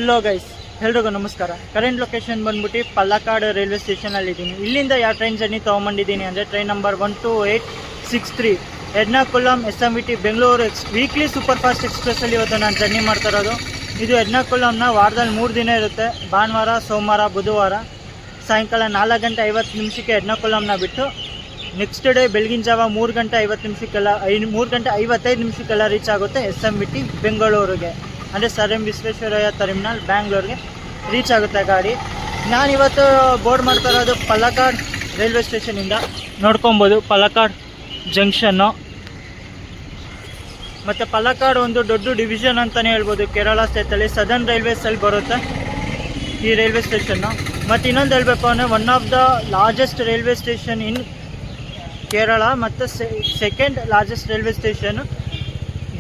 Hello guys, ಎಲ್ರಿಗೂ ನಮಸ್ಕಾರ. Current location ಬಂದ್ಬಿಟ್ಟು ಪಲ್ಲಕ್ಕಾಡ್ ರೈಲ್ವೆ ಸ್ಟೇಷನಲ್ಲಿದ್ದೀನಿ. ಇಲ್ಲಿಂದ ಯಾವ ಟ್ರೈನ್ ಜರ್ನಿ ತೊಗೊಂಬಂದಿದ್ದೀನಿ ಅಂದರೆ train number 12863 Ernakulam SMVT Bengaluru weekly super fast ಎಕ್ಸ್ಪ್ರೆಸ್ಸಲ್ಲಿ ಇವತ್ತು ನಾನು ಜರ್ನಿ ಮಾಡ್ತಾ ಇರೋದು. ಇದು ಎರ್ನಾಕುಲಂನ ವಾರದಲ್ಲಿ 3 ದಿನ ಇರುತ್ತೆ. ಭಾನುವಾರ, ಸೋಮವಾರ, ಬುಧವಾರ ಸಾಯಂಕಾಲ 4 ಗಂಟೆ 50 ನಿಮಿಷಕ್ಕೆ ಎರ್ನಾಕುಲಂನ ಬಿಟ್ಟು ನೆಕ್ಸ್ಟ್ ಡೇ ಬೆಳಗಿನ ಜಾವ 3 ಗಂಟೆ 50 ನಿಮಿಷಕ್ಕೆಲ್ಲ 3 ಗಂಟೆ 55 ನಿಮಿಷಕ್ಕೆಲ್ಲ ರೀಚ್ ಆಗುತ್ತೆ SMVT ಬೆಂಗಳೂರಿಗೆ, ಅಂದರೆ ಸರ್ ಎಂ ವಿಶ್ವೇಶ್ವರಯ್ಯ ಟರ್ಮಿನಲ್ ಬ್ಯಾಂಗ್ಳೂರಿಗೆ ರೀಚ್ ಆಗುತ್ತೆ ಗಾಡಿ. ನಾನಿವತ್ತು ಬೋರ್ಡ್ ಮಾಡ್ತಾ ಇರೋದು ಪಲ್ಲಕ್ಕಾಡ್ ರೈಲ್ವೆ ಸ್ಟೇಷನಿಂದ. ನೋಡ್ಕೊಬೋದು ಪಲ್ಲಕ್ಕಾಡ್ ಜಂಕ್ಷನ್ನು. ಮತ್ತು ಪಲ್ಲಕ್ಕಾಡ್ ಒಂದು ದೊಡ್ಡ ಡಿವಿಷನ್ ಅಂತಲೇ ಹೇಳ್ಬೋದು ಕೇರಳ ಸ್ಟೇಟಲ್ಲಿ. ಸದರ್ನ್ ರೈಲ್ವೇಸಲ್ಲಿ ಬರುತ್ತೆ ಈ ರೈಲ್ವೆ ಸ್ಟೇಷನ್ನು. ಮತ್ತು ಇನ್ನೊಂದು ಹೇಳಬೇಕು ಅಂದರೆ one of the largest railway station in Kerala ಮತ್ತು second largest railway station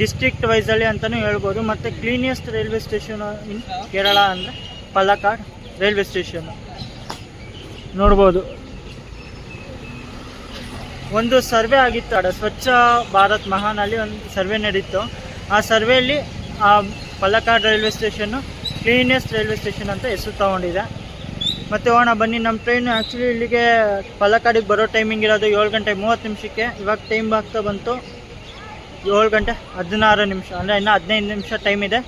district ವೈಸಲ್ಲಿ ಅಂತಲೂ ಹೇಳ್ಬೋದು. ಮತ್ತು cleaniest railway station in Kerala ಅಂದರೆ ಪಲ್ಲಕ್ಕಾಡ್ ರೈಲ್ವೆ ಸ್ಟೇಷನ್ನು. ನೋಡ್ಬೋದು, ಒಂದು ಸರ್ವೆ ಆಗಿತ್ತು ಸ್ವಚ್ಛ ಭಾರತ್ ಮಹಾನಲ್ಲಿ ಒಂದು ಸರ್ವೆ ನಡೀತು. ಆ ಸರ್ವೆಯಲ್ಲಿ ಆ ಪಲ್ಲಕ್ಕಾಡ್ ರೈಲ್ವೆ ಸ್ಟೇಷನ್ನು ಕ್ಲೀನಿಯೆಸ್ಟ್ ರೈಲ್ವೆ ಸ್ಟೇಷನ್ ಅಂತ ಹೆಸರು ತೊಗೊಂಡಿದೆ. ಮತ್ತು ಹೋಗೋಣ ಬನ್ನಿ. ನಮ್ಮ ಟ್ರೈನ್ ಆ್ಯಕ್ಚುಲಿ ಇಲ್ಲಿಗೆ ಪಲ್ಲಕ್ಕಾಡಿಗೆ ಬರೋ ಟೈಮಿಂಗ್ ಇರೋದು 7 ಗಂಟೆ 30 ನಿಮಿಷಕ್ಕೆ. ಇವಾಗ ಟೈಮ್ ಆಗ್ತಾ ಬಂತು 7 ಗಂಟೆ 16 ನಿಮಿಷ, ಅಂದರೆ ಇನ್ನೂ 15 ನಿಮಿಷ ಟೈಮ್ ಇದೆ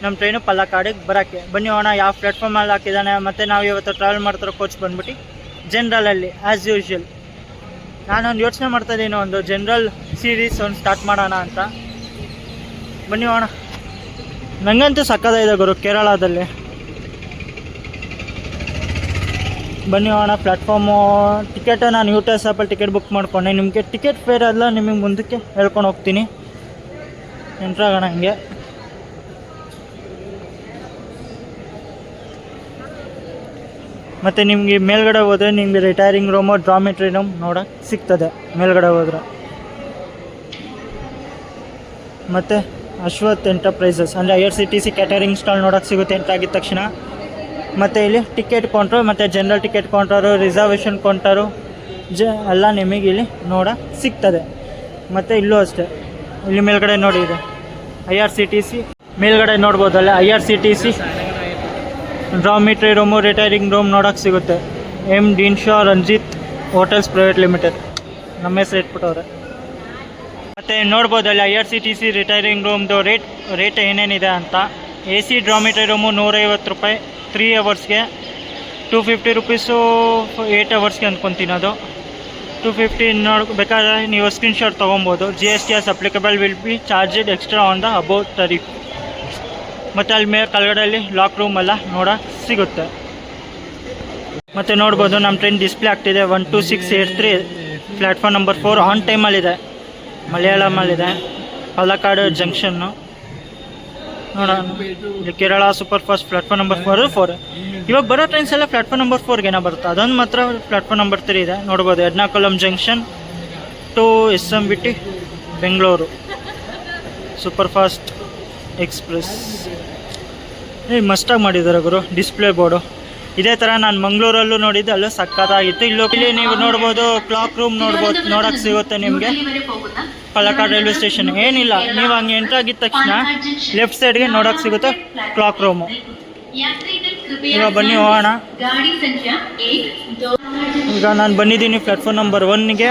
ನಮ್ಮ ಟ್ರೈನು ಪಲ್ಲಕ್ಕಾಡಿಗೆ ಬರೋಕ್ಕೆ. ಬನ್ನಿ ಹೋಗೋಣ ಯಾವ ಪ್ಲ್ಯಾಟ್ಫಾರ್ಮಲ್ಲಿ ಹಾಕಿದ್ದಾನೆ. ಮತ್ತು ನಾವು ಇವತ್ತು ಟ್ರಾವೆಲ್ ಮಾಡ್ತಿರೋ ಕೋಚ್ ಬಂದ್ಬಿಟ್ಟು ಜನ್ರಲಲ್ಲಿ ಆ್ಯಸ್ ಯೂಶ್ವಲ್. ನಾನೊಂದು ಯೋಚನೆ ಮಾಡ್ತಾಯಿದ್ದೀನಿ, ಒಂದು ಜನರಲ್ ಸೀರೀಸ್ ಒಂದು ಸ್ಟಾರ್ಟ್ ಮಾಡೋಣ ಅಂತ. ಬನ್ನಿ ಹೋಗೋಣ. ನನಗಂತೂ ಸಕ್ಕತ್ತಾಗಿದೆ ಗುರು ಕೇರಳದಲ್ಲಿ. ಬನ್ನಿ ಹೋಗೋಣ. ಪ್ಲ್ಯಾಟ್ಫಾರ್ಮು ಟಿಕೆಟು ನಾನು ಯೂಟಸ್ ಆ್ಯಪಲ್ಲಿ ಟಿಕೆಟ್ ಬುಕ್ ಮಾಡ್ಕೊಂಡೆ. ನಿಮಗೆ ಟಿಕೆಟ್ ಫೇರ್ ಎಲ್ಲ ನಿಮಗೆ ಮುಂದಕ್ಕೆ ಹೇಳ್ಕೊಂಡು ಹೋಗ್ತೀನಿ. ಎಂಟ್ರಾಗೋಣ ಹಂಗೆ. ಮತ್ತು ನಿಮಗೆ ಮೇಲ್ಗಡೆ ಹೋದರೆ ನಿಮಗೆ ರಿಟೈರಿಂಗ್ ರೂಮು, ಡ್ರಾಮೆಟ್ರಿ ರೂಮ್ ನೋಡೋಕ್ಕೆ ಸಿಗ್ತದೆ ಮೇಲ್ಗಡೆ ಹೋದರೆ. ಮತ್ತು ಅಶ್ವಥ್ ಎಂಟರ್ಪ್ರೈಸಸ್ ಅಂದರೆ IRCTC ಕ್ಯಾಟರಿಂಗ್ ಸ್ಟಾಲ್ ನೋಡೋಕ್ಕೆ ಸಿಗುತ್ತೆ ಎಂಟ್ರಾಗಿದ್ದ ತಕ್ಷಣ. ಮತ್ತು ಇಲ್ಲಿ ಟಿಕೆಟ್ ಕೌಂಟ್ರು ಮತ್ತು general ticket counter, reservation counter ಎಲ್ಲ ನಿಮಗೆ ಇಲ್ಲಿ ನೋಡೋಕ್ಕೆ ಸಿಗ್ತದೆ. ಮತ್ತು ಇಲ್ಲೂ ಅಷ್ಟೇ, ಇಲ್ಲಿ ಮೇಲ್ಗಡೆ ನೋಡಿ ಇದೆ IRCTC ಮೇಲ್ಗಡೆ ನೋಡ್ಬೋದಲ್ಲ. IRCTC ಡ್ರಾಮಿಟ್ರಿ ರೂಮು, ರಿಟೈರಿಂಗ್ ರೂಮ್ ನೋಡೋಕ್ಕೆ ಸಿಗುತ್ತೆ. ಡೀನ್ಶಾ ರಂಜಿತ್ ಹೋಟೆಲ್ಸ್ ಪ್ರೈವೇಟ್ ಲಿಮಿಟೆಡ್ ನಮ್ಮ ಹೆಸರು ಇಟ್ಬಿಟ್ಟವ್ರೆ. ಮತ್ತು ನೋಡ್ಬೋದಲ್ಲ IRCTC ರಿಟೈರಿಂಗ್ ರೂಮ್ದು ರೇಟ್ ಏನೇನಿದೆ ಅಂತ. AC ಡ್ರಾಮಿಟ್ರಿ ರೂಮು 150 ರೂಪಾಯಿ 3 ಅವರ್ಸ್ಗೆ, 250 ರುಪೀಸು 8 ಅವರ್ಸ್ಗೆ ಅಂದ್ಕೊತೀನಿ. ಅದು 250 ಬೇಕಾದ್ರೆ ನೀವು ಸ್ಕ್ರೀನ್ಶಾಟ್ ತೊಗೊಬೋದು. GST as applicable will be charged extra on the above tariff. ಮತ್ತು ಅಲ್ಲಿ ಮೇಲೆ ಕೆಳಗಡೆಯಲ್ಲಿ ಲಾಕ್ ರೂಮ್ ಎಲ್ಲ ನೋಡೋಕ್ಕೆ ಸಿಗುತ್ತೆ. ಮತ್ತು ನೋಡ್ಬೋದು ನಮ್ಮ ಟ್ರೈನ್ ಡಿಸ್ಪ್ಲೇ ಆಗ್ತಿದೆ 12683 ಪ್ಲ್ಯಾಟ್ಫಾರ್ಮ್ ನಂಬರ್ 4 ಆನ್ ಟೈಮಲ್ಲಿದೆ. ಮಲಯಾಳಮಲ್ಲಿದೆ ಪಲ್ಲಕ್ಕಾಡ್ ಜಂಕ್ಷನ್ನು. ನೋಡೋಣ, ಇಲ್ಲಿ Kerala super fast platform number 4. ಇವಾಗ ಬರೋ ಟ್ರೈನ್ಸ್ ಎಲ್ಲ ಪ್ಲ್ಯಾಟ್ಫಾರ್ಮ್ ನಂಬರ್ 4ಗೇನ ಬರುತ್ತೆ. ಅದೊಂದು ಮಾತ್ರ ಪ್ಲ್ಯಾಟ್ಫಾರ್ಮ್ ನಂಬರ್ 3 ಇದೆ. ನೋಡ್ಬೋದು Ernakulam junction to SMVT Bengaluru super fast express. ಮಸ್ಟಾಗಿ ಮಾಡಿದ್ದಾರೆ ಗುರು ಡಿಸ್ಪ್ಲೇ ಬೋರ್ಡು. ಇದೇ ಥರ ನಾನು ಮಂಗಳೂರಲ್ಲೂ ನೋಡಿದ್ದೆ, ಅಲ್ಲೂ ಸಕ್ಕತ್ತಾಗಿತ್ತು. ಇಲ್ಲಿ ನೀವು ನೋಡ್ಬೋದು ಕ್ಲಾಕ್ ರೂಮ್ ನೋಡೋಕ್ಕೆ ಸಿಗುತ್ತೆ ನಿಮಗೆ ಪಲ್ಲಕ್ಕಾಡ್ ರೈಲ್ವೆ ಸ್ಟೇಷನ್. ಏನಿಲ್ಲ, ನೀವು ಹಂಗೆ ಎಂಟ್ರಾಗಿದ್ದ ತಕ್ಷಣ ಲೆಫ್ಟ್ ಸೈಡ್ಗೆ ನೋಡೋಕ್ಕೆ ಸಿಗುತ್ತೆ ಕ್ಲಾಕ್ ರೂಮು. ಇವಾಗ ಬನ್ನಿ ಹೋಗೋಣ. ಈಗ ನಾನು ಬಂದಿದ್ದೀನಿ ಪ್ಲ್ಯಾಟ್ಫಾರ್ಮ್ ನಂಬರ್ 1ಗೆ.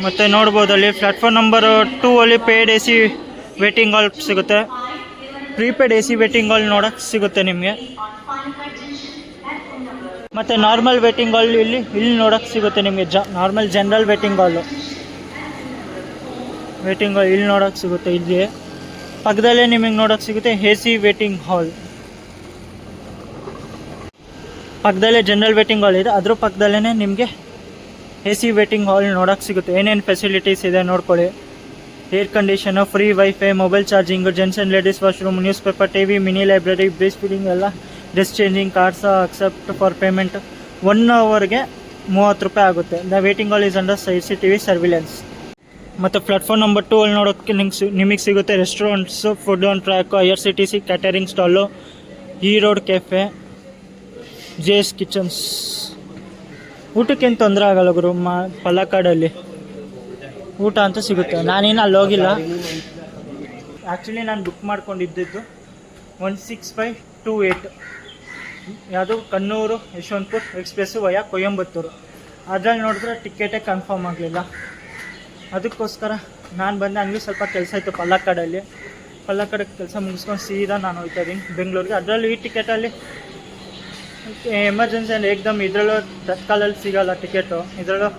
ಮತ್ತು ನೋಡ್ಬೋದು ಅಲ್ಲಿ ಪ್ಲ್ಯಾಟ್ಫಾರ್ಮ್ ನಂಬರ್ 2ಅಲ್ಲಿ ಪೇಯ್ಡ್ AC ವೇಟಿಂಗ್ ಹಾಲ್ ಸಿಗುತ್ತೆ. ಪ್ರೀಪೇಯ್ಡ್ AC ವೇಟಿಂಗ್ ಹಾಲ್ ನೋಡೋಕ್ಕೆ ಸಿಗುತ್ತೆ ನಿಮಗೆ. ಮತ್ತು ನಾರ್ಮಲ್ ವೇಟಿಂಗ್ ಹಾಲ್ ಇಲ್ಲಿ ನೋಡೋಕ್ಕೆ ಸಿಗುತ್ತೆ ನಿಮಗೆ. ನಾರ್ಮಲ್ ಜನರಲ್ ವೇಟಿಂಗ್ ಹಾಲ್ ಇಲ್ಲಿ ನೋಡೋಕ್ಕೆ ಸಿಗುತ್ತೆ. ಇಲ್ಲಿ ಪಕ್ಕದಲ್ಲೇ ನಿಮಗೆ ನೋಡೋಕ್ಕೆ ಸಿಗುತ್ತೆ AC ವೇಟಿಂಗ್ ಹಾಲ್. ಪಕ್ಕದಲ್ಲೇ ಜನರಲ್ ವೇಟಿಂಗ್ ಹಾಲ್ ಇದೆ, ಅದ್ರ ಪಕ್ಕದಲ್ಲೇ ನಿಮಗೆ AC ವೇಟಿಂಗ್ ಹಾಲ್ ನೋಡೋಕ್ಕೆ ಸಿಗುತ್ತೆ. ಏನೇನು ಫೆಸಿಲಿಟೀಸ್ ಇದೆ ನೋಡ್ಕೊಳ್ಳಿ. Air condition, free wifi, mobile charging, gents and ladies washroom, news paper, TV, mini library, breast feeding ಎಲ್ಲ, dress changing, cards accept for payment. 1 ಅವರ್ಗೆ 30 ರೂಪಾಯಿ ಆಗುತ್ತೆ. The waiting hall is under CCTV surveillance. ಮತ್ತು platform number 2 ಅಲ್ಲಿ ನೋಡೋಕ್ಕೆ ನಿಮಗೆ ಸಿಗುತ್ತೆ restaurants, food on track, IRCTC catering stall, ಈ ರೋಡ್ ಕೆಫೆ, JS ಕಿಚನ್ಸ್. ಊಟಕ್ಕೇನು ತೊಂದರೆ ಆಗಲ್ಲ ಗುರು ಪಲ್ಲಕ್ಕಾಡಲ್ಲಿ. ಊಟ ಅಂತೂ ಸಿಗುತ್ತೆ. ನಾನೇನು ಅಲ್ಲಿ ಹೋಗಿಲ್ಲ. ಆ್ಯಕ್ಚುಲಿ ನಾನು ಬುಕ್ ಮಾಡ್ಕೊಂಡಿದ್ದು 16528 ಯಾವುದು ಕಣ್ಣೂರು ಯಶವಂತಪುರ ಎಕ್ಸ್ಪ್ರೆಸ್ಸು ವಯಾ ಕೊಯಂಬತ್ತೂರು. ಅದ್ರಲ್ಲಿ ನೋಡಿದ್ರೆ ಟಿಕೆಟೇ ಕನ್ಫರ್ಮ್ ಆಗಲಿಲ್ಲ. ಅದಕ್ಕೋಸ್ಕರ ನಾನು ಬಂದೆ. ಹಂಗೆ ಸ್ವಲ್ಪ ಕೆಲಸ ಇತ್ತು ಪಲ್ಲಕ್ಕಾಡಲ್ಲಿ ಕೆಲಸ ಮುಗಿಸ್ಕೊಂಡು ಸೀದಾ ನಾನು ಹೋಗ್ತಾ ಇದ್ದೀನಿ ಬೆಂಗಳೂರಿಗೆ. ಅದರಲ್ಲೂ ಈ ಟಿಕೆಟಲ್ಲಿ ಎಮರ್ಜೆನ್ಸಿ ಅಂದರೆ ಏಕ್ದಮ್ ಇದರಲ್ಲೂ ತತ್ಕಾಲಲ್ಲಿ ಸಿಗೋಲ್ಲ ಟಿಕೆಟು. ಇದರಲ್ಲೂ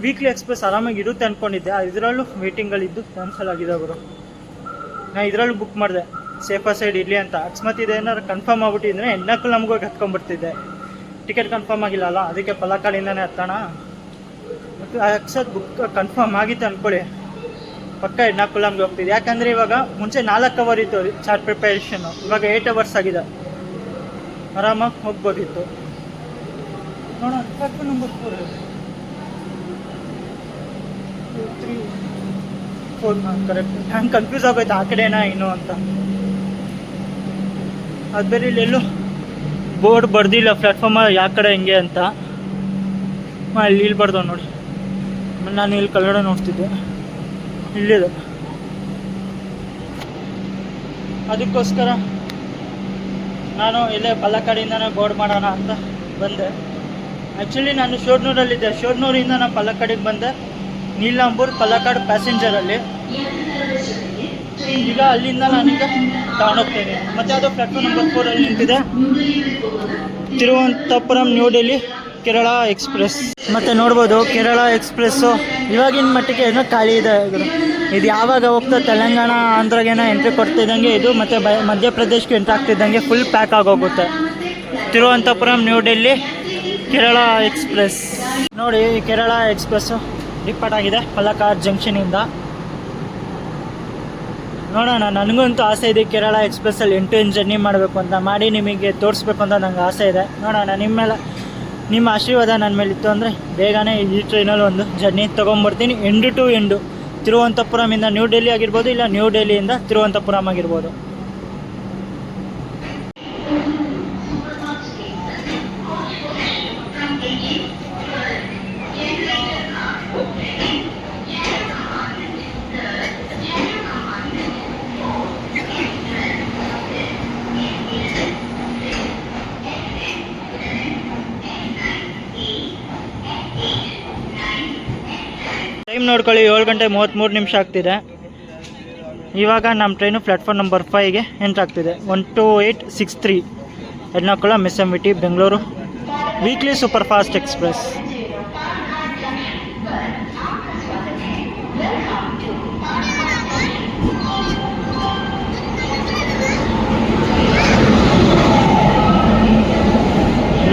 ವೀಕ್ಲಿ ಎಕ್ಸ್ಪ್ರೆಸ್ ಆರಾಮಾಗಿ ಇರುತ್ತೆ ಅಂದ್ಕೊಂಡಿದ್ದೆ. ಇದರಲ್ಲೂ ವೇಟಿಂಗ್ಗಳಿದ್ದು ಕ್ಯಾನ್ಸಲ್ ಆಗಿದೆ ಅವರು. ನಾನು ಇದರಲ್ಲೂ ಬುಕ್ ಮಾಡಿದೆ ಸೇಫರ್ ಸೈಡ್ ಇರಲಿ ಅಂತ. ಅಕಸ್ಮಾತ್ ಇದೆ ಏನಾದ್ರು ಕನ್ಫರ್ಮ್ ಆಗ್ಬಿಟ್ಟಿದ್ರೆ ಎಣ್ಣಕ್ಕೂ ನಮಗೂ ಹತ್ಕೊಂಡ್ಬಿಡ್ತಿದ್ದೆ. ಟಿಕೆಟ್ ಕನ್ಫರ್ಮ್ ಆಗಿಲ್ಲ ಅಲ್ಲ, ಅದಕ್ಕೆ ಪಲ್ಲಕ್ಕಾಡಿಂದನೇ ಹತ್ತೋಣ. ಮತ್ತು ಅಕ್ಸತ್ ಬುಕ್ ಕನ್ಫರ್ಮ್ ಆಗಿತ್ತು ಅಂದ್ಕೊಳ್ಳಿ, ಪಕ್ಕ ಎಣ್ಣಕ್ಕುಲಮ್ಗೆ ಹೋಗ್ತಿದ್ದೆ. ಯಾಕಂದರೆ ಇವಾಗ ಮುಂಚೆ 4 ಅವರ್ ಇತ್ತು ಚಾರ್ಟ್ ಪ್ರಿಪರೇಷನ್ನು, ಇವಾಗ 8 ಅವರ್ಸ್ ಆಗಿದೆ. ಆರಾಮಾಗಿ ಹೋಗ್ಬೋದಿತ್ತು. ನೋಡೋಣ ನಂಬರ್ 4 3 4 ಕರೆಕ್ಟ್. ಹಂಗೆ ಕನ್ಫ್ಯೂಸ್ ಆಗೋಯ್ತು ಆ ಕಡೆನಾ ಏನು ಅಂತ. ಅದು ಬೇರೆ ಇಲ್ಲೆಲ್ಲೂ ಬೋರ್ಡ್ ಬರ್ದಿಲ್ಲ ಪ್ಲ್ಯಾಟ್ಫಾರ್ಮ ಯಾವ ಕಡೆ ಹೆಂಗೆ ಅಂತ. ಇಲ್ಲಿ ಬರ್ದವ್ ನೋಡಿ. ನಾನು ಇಲ್ಲಿ ಕನ್ನಡ ನೋಡ್ತಿದ್ದೆ, ಇಲ್ಲಿದೆ. ಅದಕ್ಕೋಸ್ಕರ ನಾನು ಇಲ್ಲೇ ಪಲ್ಲಕ್ಕಾಡಿಂದನೇ ಬೋರ್ಡ್ ಮಾಡೋಣ ಅಂತ ಬಂದೆ. ಆ್ಯಕ್ಚುಲಿ ನಾನು ಶೋಡ್ನೂರಲ್ಲಿದ್ದೆ. ಶೋಡ್ನೂರಿಂದ ನಾನು ಪಲ್ಲಕ್ಕಾಡಿಗೆ ಬಂದೆ, ನೀಲಾಂಬೂರ್ ಪಲ್ಲಕ್ಕಾಡ್ ಪ್ಯಾಸೆಂಜರಲ್ಲಿ. ಈಗ ಅಲ್ಲಿಂದ ನಾನೀಗ ತಗೊಂಡೋಗ್ತೇನೆ. ಮತ್ತು ಅದು ಪ್ಲಾಟ್ಫಾರ್ಮ್ ನಂಬರ್ 4 ನಿಂತಿದೆ, ತಿರುವನಂತಪುರಂ ನ್ಯೂ ಡೆಲ್ಲಿ ಕೇರಳ ಎಕ್ಸ್ಪ್ರೆಸ್. ಮತ್ತು ನೋಡ್ಬೋದು ಕೇರಳ ಎಕ್ಸ್ಪ್ರೆಸ್ಸು ಇವಾಗಿನ ಮಟ್ಟಿಗೆ ಏನೋ ಖಾಲಿ ಇದೆ. ಇದು ಯಾವಾಗ ಹೋಗ್ತಾ ತೆಲಂಗಾಣ ಆಂಧ್ರಗೇನೋ ಎಂಟ್ರಿ ಕೊಡ್ತಿದ್ದಂಗೆ ಇದು, ಮತ್ತು ಮಧ್ಯಪ್ರದೇಶಕ್ಕೆ ಎಂಟ್ರಿ ಆಗ್ತಿದ್ದಂಗೆ ಫುಲ್ ಪ್ಯಾಕ್ ಆಗೋಗುತ್ತೆ. ತಿರುವನಂತಪುರಂ ನ್ಯೂ ಡೆಲ್ಲಿ ಕೇರಳ ಎಕ್ಸ್ಪ್ರೆಸ್ ನೋಡಿ. ಕೇರಳ ಎಕ್ಸ್ಪ್ರೆಸ್ಸು ಡಿಪಾರ್ಟ್ ಆಗಿದೆ ಪಲ್ಲಕ್ಕಾಡ್ ಜಂಕ್ಷನಿಂದ. ನೋಡೋಣ, ನನಗಂತೂ ಆಸೆ ಇದೆ ಕೇರಳ ಎಕ್ಸ್ಪ್ರೆಸ್ಸಲ್ಲಿ ಎಂಟು ಜರ್ನಿ ಮಾಡಬೇಕು ಅಂತ, ಮಾಡಿ ನಿಮಗೆ ತೋರಿಸ್ಬೇಕು ಅಂತ ನಂಗೆ ಆಸೆ ಇದೆ. ನೋಡೋಣ, ನಿಮ್ಮ ಆಶೀರ್ವಾದ ನನ್ನ ಮೇಲಿತ್ತು ಅಂದರೆ ಬೇಗನೆ ಈ ಟ್ರೈನಲ್ಲಿ ಒಂದು ಜರ್ನಿ ತೊಗೊಂಬರ್ತೀನಿ. ಎಂಡು ಟು ಎಂಡು, ತಿರುವನಂತಪುರಮಿಂದ ನ್ಯೂ ಡೆಲ್ಲಿ ಆಗಿರ್ಬೋದು, ಇಲ್ಲ ನ್ಯೂ ಡೆಲ್ಲಿಯಿಂದ ತಿರುವನಂತಪುರಂ ಆಗಿರ್ಬೋದು. ಟೈಮ್ ನೋಡ್ಕೊಳ್ಳಿ, 7 ಗಂಟೆ 33 ನಿಮಿಷ ಆಗ್ತಿದೆ. ಇವಾಗ ನಮ್ಮ ಟ್ರೈನು ಪ್ಲ್ಯಾಟ್ಫಾರ್ಮ್ ನಂಬರ್ 5ಗೆ ಎಂಟ್ರ್ ಆಗ್ತಿದೆ. 12863 Ernakulam SMVT Bengaluru weekly super fast express.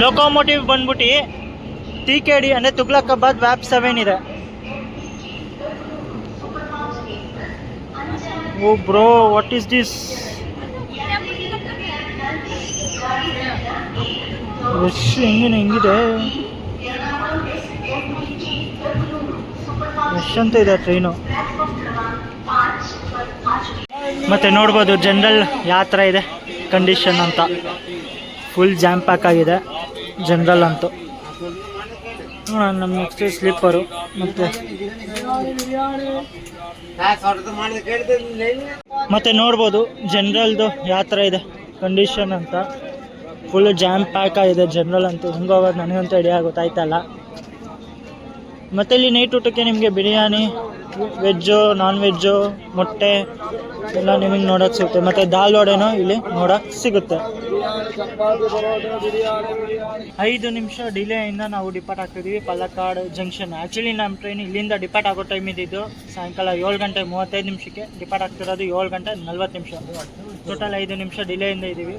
Locomotive ಬಂದ್ಬಿಟ್ಟು TKD ಅಂದರೆ ತುಗ್ಲಕಾಬಾದ್ ವ್ಯಾಪ್ 7 ಇದೆ. Oh bro, what is this? Rush ಹೆಂಗಿದೆ, ರಶ್ ಅಂತ ಇದೆ ಟ್ರೈನು. ಮತ್ತು ನೋಡ್ಬೋದು ಜನರಲ್ ಯಾವ ಥರ ಇದೆ ಕಂಡೀಷನ್ ಅಂತ. ಫುಲ್ ಜಾಮ್ ಪ್ಯಾಕ್ ಆಗಿದೆ ಜನರಲ್ ಅಂತೂ. ನಮ್ಮ ನೆಕ್ಸ್ಟ್ ಸ್ಲೀಪರು. ಮತ್ತು ನೋಡ್ಬೋದು ಜನರಲ್ದು ಯಾವ ಥರ ಇದೆ ಕಂಡೀಷನ್ ಅಂತ. ಫುಲ್ ಜಾಮ್ ಪ್ಯಾಕ್ ಆಗಿದೆ ಜನರಲ್ ಅಂತೂ. ಹೆಂಗೆ ಹೋಗೋದು ನನಗಂತೂ ಐಡಿಯಾ ಗೊತ್ತಾಯ್ತಲ್ಲ. ಮತ್ತು ಇಲ್ಲಿ ನೈಟ್ ಊಟಕ್ಕೆ ನಿಮಗೆ ಬಿರಿಯಾನಿ, ವೆಜ್ಜು, ನಾನ್ ವೆಜ್ಜು, ಮೊಟ್ಟೆ ಎಲ್ಲ ನಿಮಗೆ ನೋಡೋಕ್ಕೆ ಸಿಗುತ್ತೆ. ಮತ್ತು ದಾಲ್ ವಡೆನೂ ಇಲ್ಲಿ ನೋಡೋಕ್ಕೆ ಸಿಗುತ್ತೆ. 5 ನಿಮಿಷ ಡಿಲೇಯಿಂದ ನಾವು ಡಿಪಾರ್ಟ್ ಆಗ್ತಿದ್ದೀವಿ ಪಲ್ಲಕ್ಕಾಡ್ ಜಂಕ್ಷನ್. ಆ್ಯಕ್ಚುಲಿ ನಮ್ಮ ಟ್ರೈನ್ ಇಲ್ಲಿಂದ ಡಿಪಾರ್ಟ್ ಆಗೋ ಟೈಮ್ ಇದ್ದಿದ್ದು ಸಾಯಂಕಾಲ 7 ಗಂಟೆ 35 ನಿಮಿಷಕ್ಕೆ. ಡಿಪಾರ್ಟ್ ಆಗ್ತಿರೋದು 7 ಗಂಟೆ 40 ನಿಮಿಷ. ಟೋಟಲ್ 5 ನಿಮಿಷ ಡಿಲೇಯಿಂದ ಇದ್ದೀವಿ.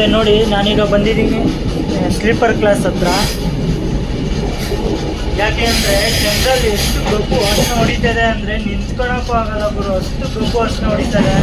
ಮತ್ತು ನೋಡಿ ನಾನೀಗ ಬಂದಿದ್ದೀನಿ ಸ್ಲೀಪರ್ ಕ್ಲಾಸ್ ಹತ್ರ. ಯಾಕೆ ಅಂದರೆ ಜನರಲ್ಲಿ ಎಷ್ಟು ಗಬ್ಬು ವಾಸನೆ ಹೊಡಿತದೆ ಅಂದರೆ ನಿಂತ್ಕೊಳ್ಳೋಕ್ಕೂ ಆಗಲ್ಲ ಗುರು, ಅಷ್ಟು ಗಬ್ಬು ವಾಸನೆ ಹೊಡಿತದೆ.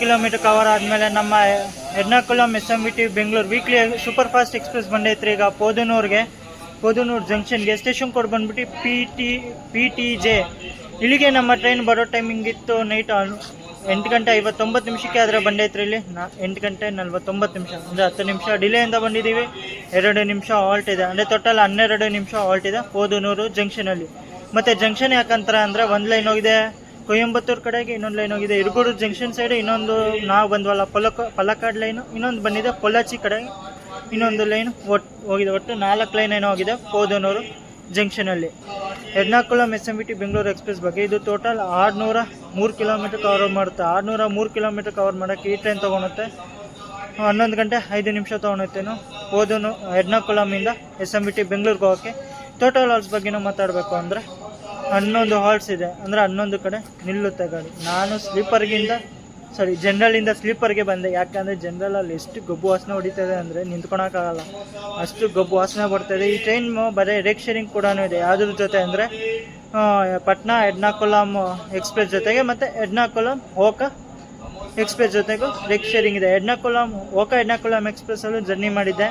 ಕಿಲೋಮೀಟರ್ ಕವರ್ ಆದಮೇಲೆ ನಮ್ಮ Ernakulam SMVT Bengaluru weekly super fast express ಬಂದೈತ್ರಿ ಈಗ ಪೋದನೂರು ಜಂಕ್ಷನ್ಗೆ. ಸ್ಟೇಷನ್ ಕೋಡ್ ಬಂದ್ಬಿಟ್ಟು PTJ. ಇಲ್ಲಿಗೆ ನಮ್ಮ ಟ್ರೈನ್ ಬರೋ ಟೈಮಿಂಗ್ ಇತ್ತು ನೈಟ್ 8:59 ಆದರೆ ಬಂದೈತ್ರಿ. ಇಲ್ಲಿ 8:49 ಅಂದರೆ 10 ನಿಮಿಷ ಡಿಲೇಯಿಂದ ಬಂದಿದ್ದೀವಿ. 2 ನಿಮಿಷ ಹಾಲ್ಟ್ ಇದೆ, ಅಂದರೆ ಟೋಟಲ್ 12 ನಿಮಿಷ ಹಾಲ್ಟ್ ಇದೆ ಪೋದನೂರು ಜಂಕ್ಷನಲ್ಲಿ. ಮತ್ತು ಜಂಕ್ಷನ್ ಯಾಕಂತಾರೆ ಅಂದರೆ ಒಂದು ಲೈನ್ ಹೋಗಿದೆ ಕೊಯಂಬತ್ತೂರು ಕಡೆಗೆ, ಇನ್ನೊಂದು ಲೈನ್ ಹೋಗಿದೆ ಇರುಗೂರು ಜಂಕ್ಷನ್ ಸೈಡ್, ಇನ್ನೊಂದು ನಾವು ಬಂದ್ವಲ್ಲ ಪಲಕ್ಕಾಡ್ ಲೈನು, ಇನ್ನೊಂದು ಬಂದಿದೆ ಪೊಲ್ಲಾಚಿ ಕಡೆಗೆ, ಇನ್ನೊಂದು ಲೈನ್ ಹೋಗಿದೆ. ಒಟ್ಟು 4 ಲೈನ್ ಏನೋ ಹೋಗಿದೆ ಪೋದನೂರು ಜಂಕ್ಷನಲ್ಲಿ. ಎರ್ನಾಕುಲಂ SMVT ಬೆಂಗಳೂರು ಎಕ್ಸ್ಪ್ರೆಸ್ ಬಗ್ಗೆ ಇದು ಟೋಟಲ್ 603 ಕಿಲೋಮೀಟರ್ ಕವರ್ ಮಾಡುತ್ತೆ. 603 ಕಿಲೋಮೀಟರ್ ಕವರ್ ಮಾಡೋಕ್ಕೆ ಈ ಟ್ರೈನ್ ತೊಗೊಳುತ್ತೆ 11 ಗಂಟೆ 5 ನಿಮಿಷ ತೊಗೊಳುತ್ತೇನು ಎರ್ನಾಕುಲಮಿಂದ SMVT ಬೆಂಗಳೂರಿಗೆ ಹೋಗೋಕ್ಕೆ. ಟೋಟಲ್ ಹಾಲ್ಸ್ ಬಗ್ಗೆನೂ ಮಾತಾಡಬೇಕು ಅಂದರೆ 11 ಹಾಲ್ಟ್ಸ್ ಇದೆ, ಅಂದರೆ 11 ಕಡೆ ನಿಲ್ಲುತ್ತೆ ಗಾಡಿ. ನಾನು ಜನರಲಿಂದ ಸ್ಲೀಪರ್ಗೆ ಬಂದೆ. ಯಾಕಂದರೆ ಜನರಲಲ್ಲಿ ಎಷ್ಟು ಗಬ್ಬು ವಾಸನೆ ಹೊಡಿತದೆ ಅಂದರೆ ನಿಂತ್ಕೊಳಕ್ಕಾಗಲ್ಲ, ಅಷ್ಟು ಗಬ್ಬು ವಾಸನೆ ಬರ್ತದೆ. ಈ ಟ್ರೈನ್ ಬರೀ ರೇಕ್ ಶೇರಿಂಗ್ ಕೂಡ ಇದೆ. ಯಾವುದ್ರ ಜೊತೆ ಅಂದರೆ ಪಟ್ನಾ ಎರ್ನಾಕುಲಂ ಎಕ್ಸ್ಪ್ರೆಸ್ ಜೊತೆಗೆ ಮತ್ತು ಎರ್ನಾಕುಲಂ ಓಕಾ ಎಕ್ಸ್ಪ್ರೆಸ್ ಜೊತೆಗೂ ರೇಕ್ ಶೇರಿಂಗ್ ಇದೆ. ಎರ್ನಾಕುಲಂ ಎಕ್ಸ್ಪ್ರೆಸ್ಸಲ್ಲೂ ಜರ್ನಿ ಮಾಡಿದ್ದೆ.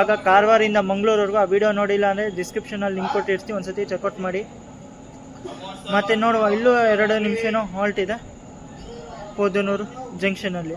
ಆಗ ಕಾರವಾರಿಂದ ಮಂಗಳೂರವರೆಗೂ. ಆ ವಿಡಿಯೋ ನೋಡಿಲ್ಲ ಅಂದರೆ ಡಿಸ್ಕ್ರಿಪ್ಷನಲ್ಲಿ ಲಿಂಕ್ ಕೊಟ್ಟಿರ್ತೀವಿ, ಒಂದು ಸತಿ ಚೆಕ್ಔಟ್ ಮಾಡಿ. ಮತ್ತು ನೋಡುವ ಇಲ್ಲೂ 2 ನಿಮಿಷನೋ ಹಾಲ್ಟ್ ಇದೆ ಪೋದನೂರು ಜಂಕ್ಷನಲ್ಲಿ.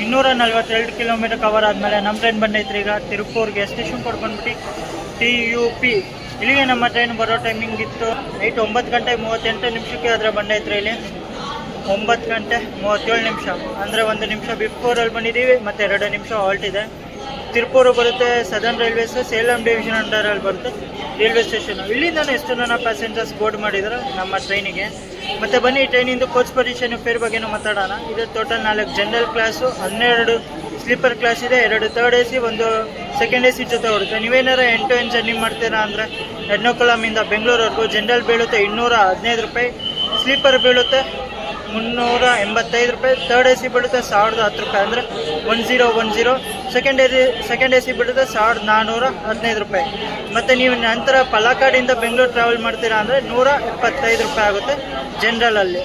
ಇನ್ನೂರ 42 ಕಿಲೋಮೀಟರ್ ಕವರ್ ಆದಮೇಲೆ ನಮ್ಮ ಟ್ರೈನ್ ಬಂದೈತ್ರಿ ಈಗ ತಿರುಪೂರ್ಗೆ. ಸ್ಟೇಷನ್ ಕೋಡ್ ಬಂದ್ಬಿಟ್ಟು TUP. ಇಲ್ಲಿಗೆ ನಮ್ಮ ಟ್ರೈನ್ ಬರೋ ಟೈಮಿಂಗ್ ಇತ್ತು ನೈಟ್ 9:38 ಆದರೆ ಬಂದೈತ್ರಿ ಇಲ್ಲಿ 9:37. ಅಂದರೆ 1 ನಿಮಿಷ ಬಿಫೋರಲ್ಲಿ ಬಂದಿದ್ದೀವಿ ಮತ್ತು 2 ನಿಮಿಷ ಹಾಲ್ಟ್ ಇದೆ. ತಿರುಪೂರು ಬರುತ್ತೆ, ಸದರ್ನ್ ರೈಲ್ವೇಸ್ ಸೇಲಂ ಡಿವಿಷನ್ ಅಂಡರಲ್ಲಿ ಬರುತ್ತೆ ರೈಲ್ವೆ ಸ್ಟೇಷನ್. ಇಲ್ಲಿಂದ ಎಷ್ಟು ಜನ ಪ್ಯಾಸೆಂಜರ್ಸ್ ಬೋರ್ಡ್ ಮಾಡಿದ್ರು ನಮ್ಮ ಟ್ರೈನಿಗೆ. ಮತ್ತು ಬನ್ನಿ ಟ್ರೈನಿಂದು ಕೋಚ್ ಪೊಸಿಷನ್ ಫೇರ್ ಬಗ್ಗೆನೂ ಮಾತಾಡೋಣ. ಇದು total 4 general class, 12 sleeper class ಇದೆ, 2 ಥರ್ಡ್ AC, 1 ಸೆಕೆಂಡ್ AC ಜೊತೆ ಹೊಡುತ್ತೆ. ನೀವೇನಾರ ಎಂಟು ಎಂಟು ಜರ್ನಿ ಮಾಡ್ತೀರಾ ಅಂದರೆ ಎರ್ನಾಕುಲಮಿಂದ ಬೆಂಗಳೂರವರೆಗೂ ಜನರಲ್ ಬೀಳುತ್ತೆ 215 ರೂಪಾಯಿ, ಸ್ಲೀಪರ್ ಬೀಳುತ್ತೆ 385 ರೂಪಾಯಿ, ಥರ್ಡ್ AC ಬೀಳುತ್ತೆ 1010 ರೂಪಾಯಿ ಅಂದರೆ 1010. ಸೆಕೆಂಡ್ AC ಬೀಳುತ್ತೆ 1415 ರೂಪಾಯಿ. ಮತ್ತು ನೀವು ನಂತರ ಪಲಾಕಾಡಿಂದ ಬೆಂಗಳೂರು ಟ್ರಾವೆಲ್ ಮಾಡ್ತೀರಾ ಅಂದರೆ 175 ರೂಪಾಯಿ ಆಗುತ್ತೆ ಜನರಲಲ್ಲಿ.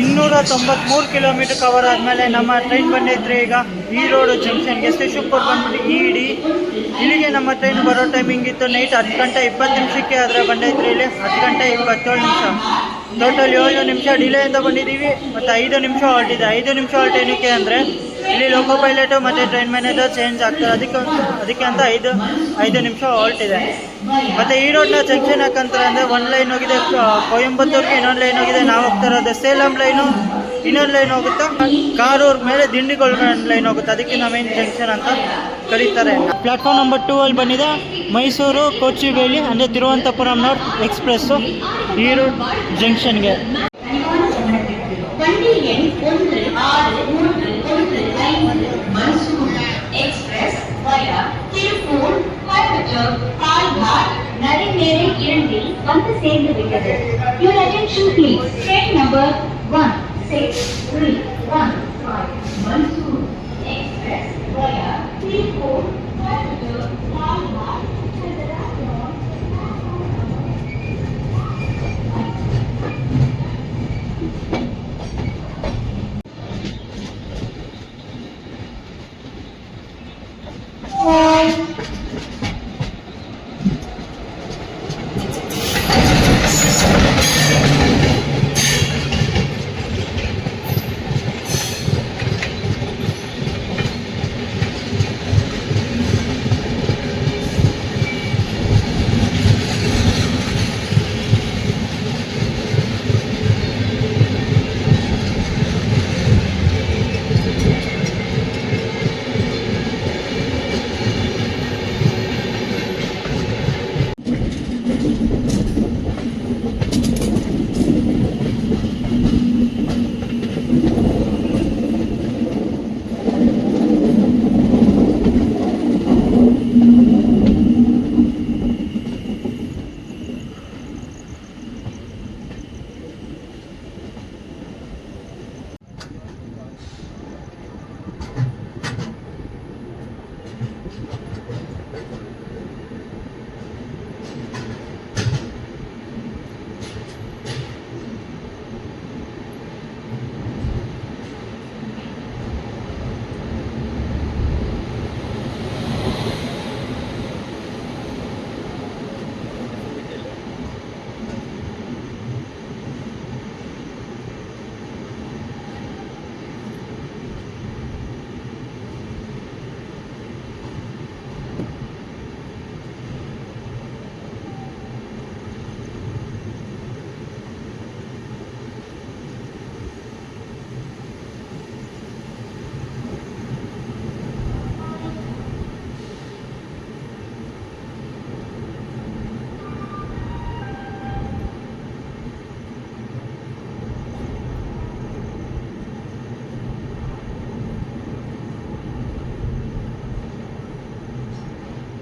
ಇನ್ನೂರ 93 ಕಿಲೋಮೀಟರ್ ಕವರ್ ಆದಮೇಲೆ ನಮ್ಮ ಟ್ರೈನ್ ಬಂದೈತ್ರಿ ಈಗ ಈರೋಡು ಜಂಕ್ಷನ್ಗೆ. ಸ್ಟೇಷನ್ ಕೋಡ್ ಬಂದ್ಬಿಟ್ಟು ED. ಇಲ್ಲಿಗೆ ನಮ್ಮ ಟ್ರೈನ್ ಬರೋ ಟೈಮಿಂಗ್ ಇತ್ತು ನೈಟ್ 10:20 ಆದರೆ ಬಂದೈತ್ರಿ ಇಲ್ಲಿ 10:27. ಟೋಟಲ್ 7 ನಿಮಿಷ ಡಿಲೇಯಿಂದ ಬಂದಿದ್ದೀವಿ ಮತ್ತು 5 ನಿಮಿಷ ಹಾಲ್ಟ್ ಇದೆ. 5 ನಿಮಿಷ ಹಾಲ್ಟ್ ಏನಕ್ಕೆ ಅಂದರೆ ಇಲ್ಲಿ ಲೋಕೋ ಪೈಲಟು ಮತ್ತು ಟ್ರೈನ್ ಮ್ಯಾನೇಜರ್ ಚೇಂಜ್ ಆಗ್ತಾರೆ, ಅದಕ್ಕೆ ಅಂತ 5 ನಿಮಿಷ ಹಾಲ್ಟ್ ಇದೆ. ಮತ್ತು ಈ ರೋಡ್ನ ಜಂಕ್ಷನ್ ಯಾಕಂತಾರೆ ಅಂದರೆ ಒಂದು ಲೈನ್ ಹೋಗಿದೆ ಕೊಯಂಬತ್ತೂರ್ಗೆ, ಇನ್ನೊಂದು ಲೈನ್ ಹೋಗಿದೆ ನಾವು ಹೋಗ್ತಾ ಇರೋದು ಸೇಲಂ ಲೈನು, ಇನ್ನೊಂದು ಲೈನ್ ಹೋಗುತ್ತೆ ಕಾರೂರ್ ಮೇಲೆ ದಿಂಡಿಗೊಳ ಲೈನ್ ಹೋಗುತ್ತೆ, ಅದಕ್ಕೆ ಮೇನ್ ಜಂಕ್ಷನ್ ಅಂತ ಕರೀತಾರೆ. ಪ್ಲಾಟ್ಫಾರ್ಮ್ ನಂಬರ್ 2 ಅಲ್ಲಿ ಬಂದಿದೆ ಮೈಸೂರು ಕೊಚುವೇಲಿ ಅಂದರೆ ತಿರುವನಂತಪುರಂ ನಾರ್ತ್ ಎಕ್ಸ್ಪ್ರೆಸ್ಸು ಈ road ಜಂಕ್ಷನ್ಗೆ. Your attention please. Train number 16315 Mysore Express via Tirupur. 5.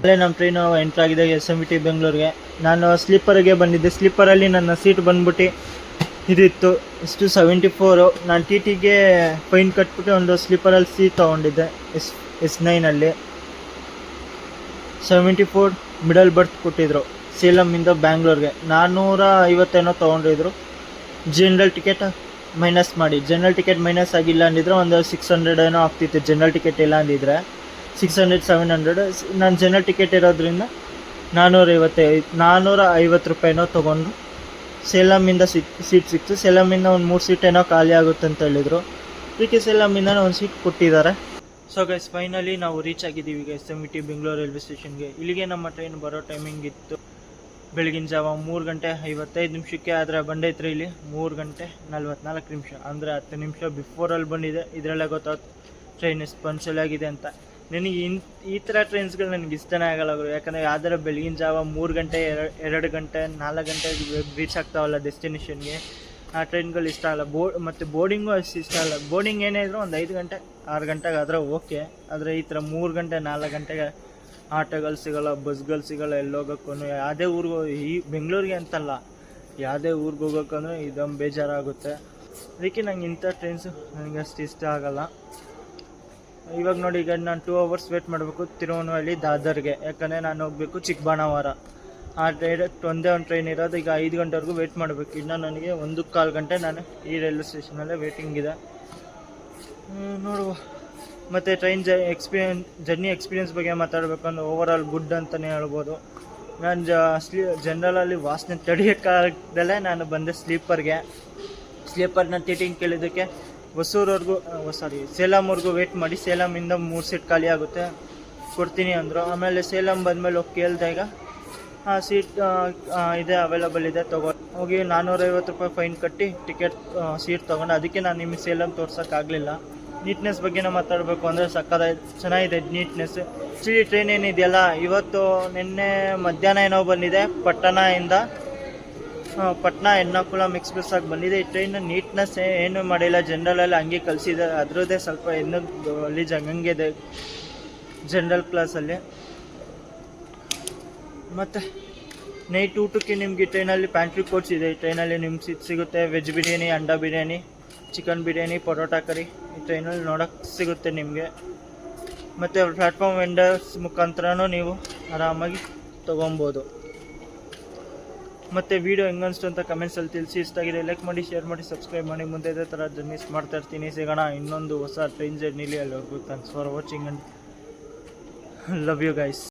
ಅಲ್ಲೇ ನಮ್ಮ ಟ್ರೈನು ಎಂಟ್ರ್ ಆಗಿದೆ SMT ಬೆಂಗಳೂರಿಗೆ. ನಾನು ಸ್ಲೀಪರ್ಗೆ ಬಂದಿದ್ದೆ. ಸ್ಲೀಪರಲ್ಲಿ ನನ್ನ ಸೀಟ್ ಬಂದ್ಬಿಟ್ಟು ಇದಿತ್ತು ಎಷ್ಟು 74. ನಾನು TTಗೆ ಫೈನ್ ಕಟ್ಬಿಟ್ಟು ಒಂದು ಸ್ಲೀಪರಲ್ಲಿ ಸೀಟ್ ತೊಗೊಂಡಿದ್ದೆ S9ಅಲ್ಲಿ 74 ಮಿಡಲ್ ಬರ್ತ್ ಕೊಟ್ಟಿದ್ರು. ಸೇಲಮಿಂದ ಬ್ಯಾಂಗ್ಳೂರ್ಗೆ 450 ತೊಗೊಂಡಿದ್ರು. ಜನರಲ್ ಟಿಕೆಟ್ ಮೈನಸ್ ಮಾಡಿ, ಜನರಲ್ ಟಿಕೆಟ್ ಮೈನಸ್ ಆಗಿಲ್ಲ ಅಂದಿದ್ರೆ ಒಂದು 600 ಆಗ್ತಿತ್ತು. ಜನರಲ್ ಟಿಕೆಟ್ ಇಲ್ಲ ಅಂದಿದ್ರೆ 600-700. ನಾನು ಜನರಲ್ ಟಿಕೆಟ್ ಇರೋದ್ರಿಂದ 450 ರೂಪಾಯಿನೋ ತೊಗೊಂಡು ಸೇಲಮಿಂದ ಸೀಟ್ ಸಿಕ್ತು. ಸೇಲಮಿಂದ ಒಂದು 3 ಸೀಟ್ ಖಾಲಿ ಆಗುತ್ತೆ ಅಂತ ಹೇಳಿದರು. ಅದಕ್ಕೆ ಸೇಲಮಿಂದ ಒಂದು ಸೀಟ್ ಕೊಟ್ಟಿದ್ದಾರೆ. ಸೊ ಗೈಸ್, ಫೈನಲಿ ನಾವು ರೀಚ್ ಆಗಿದ್ದೀವಿ ಈಗ SMT ಬೆಂಗಳೂರು ರೈಲ್ವೆ ಸ್ಟೇಷನ್ಗೆ. ಇಲ್ಲಿಗೆ ನಮ್ಮ ಟ್ರೈನ್ ಬರೋ ಟೈಮಿಂಗ್ ಇತ್ತು ಬೆಳಗಿನ ಜಾವ 3:55 ಆದರೆ ಬಂದೈತ್ರಿ ಇಲ್ಲಿ 3:44, ಅಂದರೆ 10 ನಿಮಿಷ ಬಿಫೋರಲ್ಲಿ ಬಂದಿದೆ. ಇದರಲ್ಲೇ ಗೊತ್ತಾಯ್ತು ಟ್ರೈನ್ ಎಷ್ಟು ಪಂಕ್ಚುಯಲ್ ಆಗಿದೆ ಅಂತ. ನನಗೆ ಈ ಥರ ಟ್ರೈನ್ಸ್ಗಳು ನನಗೆ ಇಷ್ಟನೇ ಆಗಲ್ಲ ಅವರು. ಯಾಕಂದರೆ ಯಾವ್ದಾರ ಬೆಳಗಿನ ಜಾವ 3 ಗಂಟೆ 2 ಗಂಟೆ 4 ಗಂಟೆಗೆ ರೀಚ್ ಆಗ್ತಾವಲ್ಲ ಡೆಸ್ಟಿನೇಷನ್ಗೆ, ಆ ಟ್ರೈನ್ಗಳು ಇಷ್ಟ ಆಗಲ್ಲ. ಮತ್ತು ಬೋರ್ಡಿಂಗು ಅಷ್ಟು ಇಷ್ಟ ಆಗಲ್ಲ. ಬೋರ್ಡಿಂಗ್ ಏನೇ ಇದ್ದರೂ ಒಂದು 5 ಗಂಟೆ 6 ಗಂಟೆಗೆ ಆದರೆ ಓಕೆ. ಆದರೆ ಈ ಥರ 3 ಗಂಟೆ 4 ಗಂಟೆಗೆ ಆಟೋಗಳು ಸಿಗೋಲ್ಲ, ಬಸ್ಗಳು ಸಿಗೋಲ್ಲ. ಎಲ್ಲೋಗೋಕ್ಕೂ ಯಾವುದೇ ಊರಿಗೂ, ಈ ಬೆಂಗಳೂರಿಗೆ ಅಂತಲ್ಲ, ಯಾವುದೇ ಊರಿಗೆ ಹೋಗೋಕ್ಕಂದ್ರೆ ಇದೊಂದು ಬೇಜಾರಾಗುತ್ತೆ. ಅದಕ್ಕೆ ನಂಗೆ ಇಂಥ ಟ್ರೈನ್ಸು ನನಗೆ ಅಷ್ಟು ಇಷ್ಟ ಆಗಲ್ಲ. ಇವಾಗ ನೋಡಿ, ಈಗ ನಾನು 2 ಅವರ್ಸ್ ವೇಟ್ ಮಾಡಬೇಕು ತಿರುವನಹಳ್ಳಿ ದಾದರ್ಗೆ. ಯಾಕಂದರೆ ನಾನು ಹೋಗಬೇಕು ಚಿಕ್ಕಬಾಣಾವರ. ಆ ಡೈರೆಕ್ಟ್ ಒಂದೇ ಒಂದು ಟ್ರೈನ್ ಇರೋದು. ಈಗ 5 ಗಂಟೆವರೆಗೂ ವೇಟ್ ಮಾಡಬೇಕು. ಇನ್ನು ನನಗೆ 1.25 ಗಂಟೆ ನಾನು ಈ ರೈಲ್ವೆ ಸ್ಟೇಷನಲ್ಲೇ ವೇಟಿಂಗ್ ಇದೆ. ನೋಡುವ. ಮತ್ತು ಟ್ರೈನ್ ಜರ್ನಿ ಎಕ್ಸ್ಪೀರಿಯನ್ಸ್ ಬಗ್ಗೆ ಮಾತಾಡಬೇಕು ಅಂದರೆ ಓವರಾಲ್ ಗುಡ್ ಅಂತಲೇ ಹೇಳ್ಬೋದು. ನಾನು ಜನರಲಲ್ಲಿ ವಾಸನೆ ತಡೆಯೋಕ್ಕಾಗದಲ್ಲೇ ನಾನು ಬಂದೆ ಸ್ಲೀಪರ್ಗೆ. ಸ್ಲೀಪರ್ನ TTಂಗೆ ಕೇಳಿದ್ದಕ್ಕೆ ಸೇಲಮ್ವರೆಗೂ ವೇಟ್ ಮಾಡಿ, ಸೇಲಮಿಂದ 3 ಸೀಟ್ ಖಾಲಿ ಆಗುತ್ತೆ ಕೊಡ್ತೀನಿ ಅಂದರು. ಆಮೇಲೆ ಸೇಲಮ್ ಬಂದಮೇಲೆ ಹೋಗಿ ಕೇಳಿದಾಗ ಸೀಟ್ ಇದೆ, ಅವೈಲಬಲ್ ಇದೆ, ಹೋಗಿ 450 ರೂಪಾಯಿ ಫೈನ್ ಕಟ್ಟಿ ಟಿಕೆಟ್ ಸೀಟ್ ತೊಗೊಂಡು. ಅದಕ್ಕೆ ನಾನು ನಿಮಗೆ ಸೇಲಮ್ ತೋರ್ಸೋಕ್ಕಾಗಲಿಲ್ಲ. ನೀಟ್ನೆಸ್ ಬಗ್ಗೆನೇ ಮಾತಾಡಬೇಕು ಅಂದರೆ ಚೆನ್ನಾಗಿದೆ ನೀಟ್ನೆಸ್. ಆ್ಯಕ್ಚುಲಿ ಟ್ರೈನ್ ಏನಿದೆಯಲ್ಲ, ಇವತ್ತು ನಿನ್ನೆ ಮಧ್ಯಾಹ್ನ ಏನೋ ಬಂದಿದೆ ಪಟ್ನಾ ಎರ್ನಾಕುಲಂ ಎಕ್ಸ್ಪ್ರೆಸ್ ಆಗಿ ಬಂದಿದೆ. ಈ ಟ್ರೈನ್ ನೀಟ್ನೆಸ್ ಏನೂ ಮಾಡಿಲ್ಲ, ಜನರಲಲ್ಲಿ ಹಂಗೆ ಕಳಿಸಿದೆ. ಅದರದ್ದೇ ಸ್ವಲ್ಪ ಇನ್ನೂ ಗಲೀಜು ಹಂಗೆ ಇದೆ ಜನರಲ್ ಕ್ಲಾಸಲ್ಲಿ. ಮತ್ತು ನೈಟ್ ಊಟಕ್ಕೆ ನಿಮಗೆ ಟ್ರೈನಲ್ಲಿ ಪ್ಯಾಂಟ್ರಿ ಕೋಚ್ ಇದೆ. ಈ ಟ್ರೈನಲ್ಲಿ ನಿಮ್ಗೆ ಸಿಗುತ್ತೆ ವೆಜ್ ಬಿರಿಯಾನಿ, ಅಂಡಾ ಬಿರಿಯಾನಿ, ಚಿಕನ್ ಬಿರಿಯಾನಿ, ಪರೋಟಾ ಕರಿ ಈ ಟ್ರೈನಲ್ಲಿ ನೋಡೋಕ್ಕೆ ಸಿಗುತ್ತೆ ನಿಮಗೆ. ಮತ್ತು ಪ್ಲ್ಯಾಟ್ಫಾರ್ಮ್ ವೆಂಡರ್ಸ್ ಮುಖಾಂತರನೂ ನೀವು ಆರಾಮಾಗಿ ತೊಗೊಬೋದು. ಮತ್ತು ವೀಡಿಯೋ ಹೆಂಗನ್ನಿಸ್ತು ಅಂತ ಕಮೆಂಟ್ಸಲ್ಲಿ ತಿಳಿಸಿ. ಇಷ್ಟ ಆಗಿದೆ ಲೈಕ್ ಮಾಡಿ, ಶೇರ್ ಮಾಡಿ, ಸಬ್ಸ್ಕ್ರೈಬ್ ಮಾಡಿ. ಮುಂದೆ ಇದೇ ಥರ ಜರ್ನೀಸ್ ಮಾಡ್ತಾಯಿರ್ತೀನಿ. ಸಿಗೋಣ ಇನ್ನೊಂದು ಹೊಸ ಟ್ರೈನ್ ಜರ್ನಿಲಿ. ಅಲ್ಲಿವರೆಗೂ thanks for watching. Love you guys.